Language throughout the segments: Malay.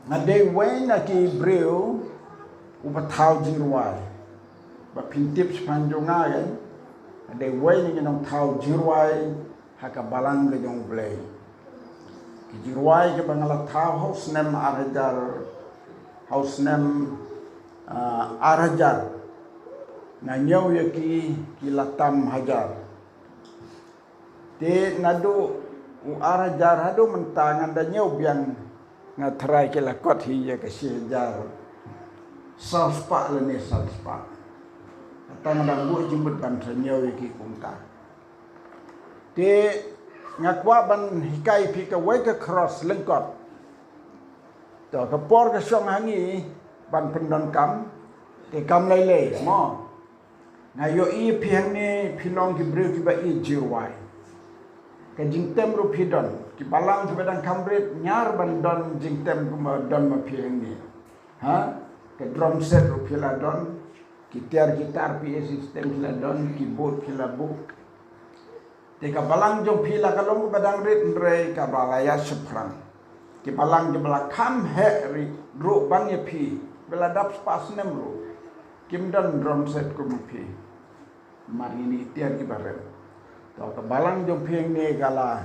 Ngade wen na ki breu upatau jirwai. Ba pintip sepanjunga kan. Ngade wen ni nong tau jirwai haka balang le jong blei. Ki jirwai ke bangala tau haus nem arajar haus nem arajar. Na nyau ya ki latam hajar. Te nadu arajar hadu mentangan dan nyau biang ngaterai ke lakot hiya ke siajar salspa lene salspa atang dan bu jimbut ban senyau ki kumta te ngakwa ban hikai pi ke wai ke cross lengkot to ke por ke song hangi ban pendon kam te kam lai le mo ngayo i pi hang ni pinong ki breu ki ba i jiwai ke jingtem ru pidon ki balang ki badang kamrit nyar ban don jingtem kuma don ma pieng ni ha ke drum set ru pila don ki tiar gitar pi system pila don keyboard pila book te ka balang jong pila kalong badang rit ndrei ka balaya seprang ki balang je belakam he ru ban ye pi bela dap spas nem ru kim don drum set kuma pi mari ni tiar ki barem to ka balang jong pieng ni kala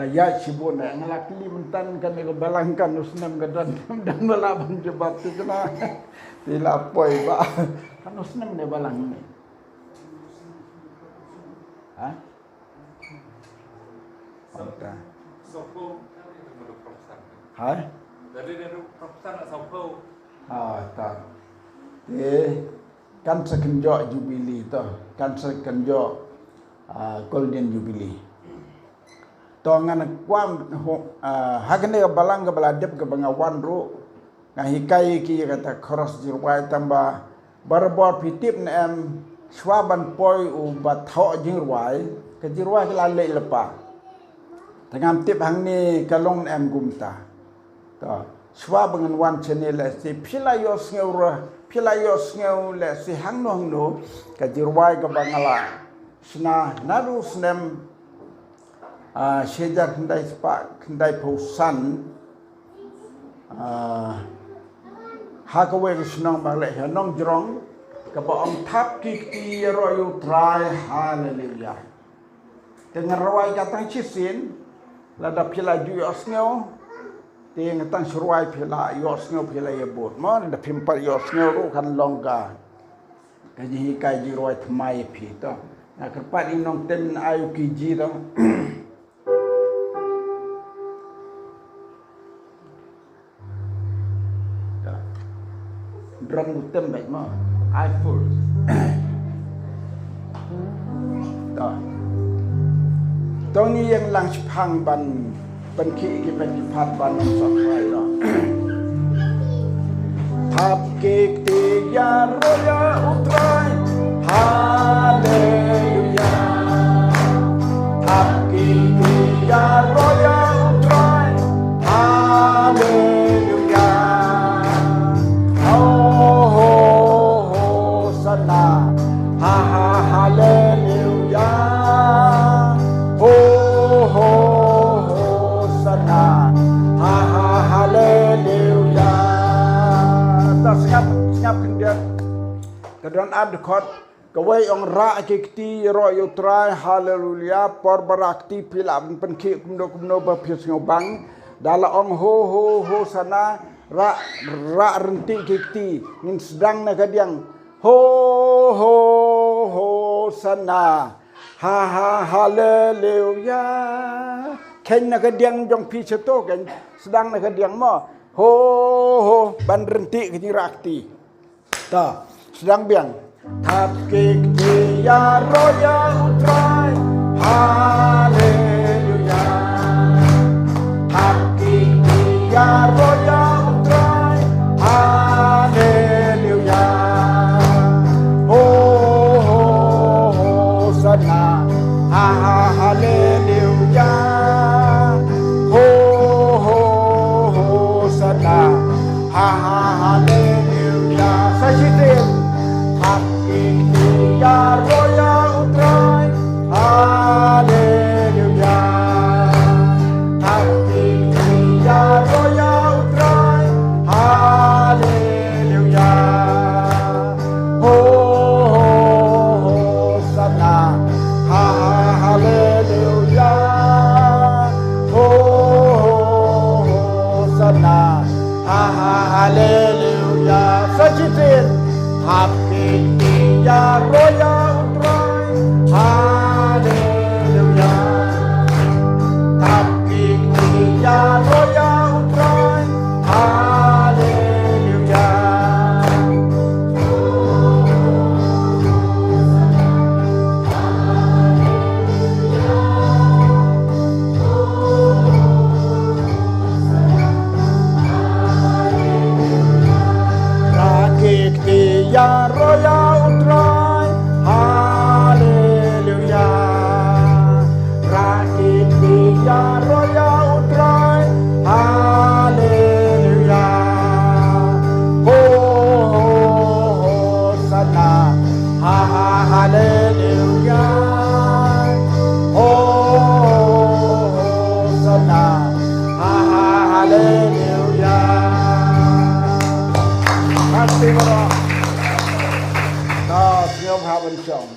ya sibun na ngalakli mentan kan ko balang kan usnam gadan dan balaban jebat tu kena tila poi ba kan usnam ne balang ni ha Oke. Sopo menurut profesor. Hai. Dari profesor sopo. Tak. Kan sekenjok jubili tu, kan sekenjok golden jubilee. Tongan kuam hakne balang ke baladep ke bangawan ru ngahikai ki kata cross jirwai tamba barbor pitip na em swaban poi u batho jirwai ke jirwai ke lale lepa tengam tip hang ni kalong em gumta to swa bangan wan chene le si pilayos ngeu le si hang no ke jirwai ke bangala sna nadu snem sejak kendai pausan hakawe senang balik hanong jerong kapa om tap ki royu try haleluya dengan rawai katang cisin lada pila ju yosnyo ting tang suruai pila yosnyo pila yebut mo da pimpal yosnyo ru kan longga kaji hikai ji roi thmai phi to na kerpat inong ten ayu ki ji to drum tem baik mah I full dah tong ni yang lang pang ban ki ban pat ban sok hai lo thap ki ti ya roya utrai haleluya thap ki ti ya roya utrai haleluya haleluya haleluya tak senyap kendia kedon adkot kawai ong ra kikti royo trai haleluya por barakti pilam penki kumno bapis ngobang dala ong ho sana ra renti kikti ngin sedang na kadiang ho sana haleluya ken na kadiang jong pi ceto kan sedang na kadiang mo ho ban renti kini rakti ta sedang biang tap kikti ya roya utrai haleluya tap kikti ya roya utrai haleluya sana haleluya sana haleluya sajitin hakiki ya roya utrai haleluya Hosanna Hallelujah Sajitin Happy Roya Utrai Hallelujah Happy Roya Utrai Hallelujah Ya Roya Utrai Haleluya Rakit Ya Roya Utrai Haleluya Hosanna Haleluya Hosanna Haleluya Terima kasih. Siêu Hà Văn Trọng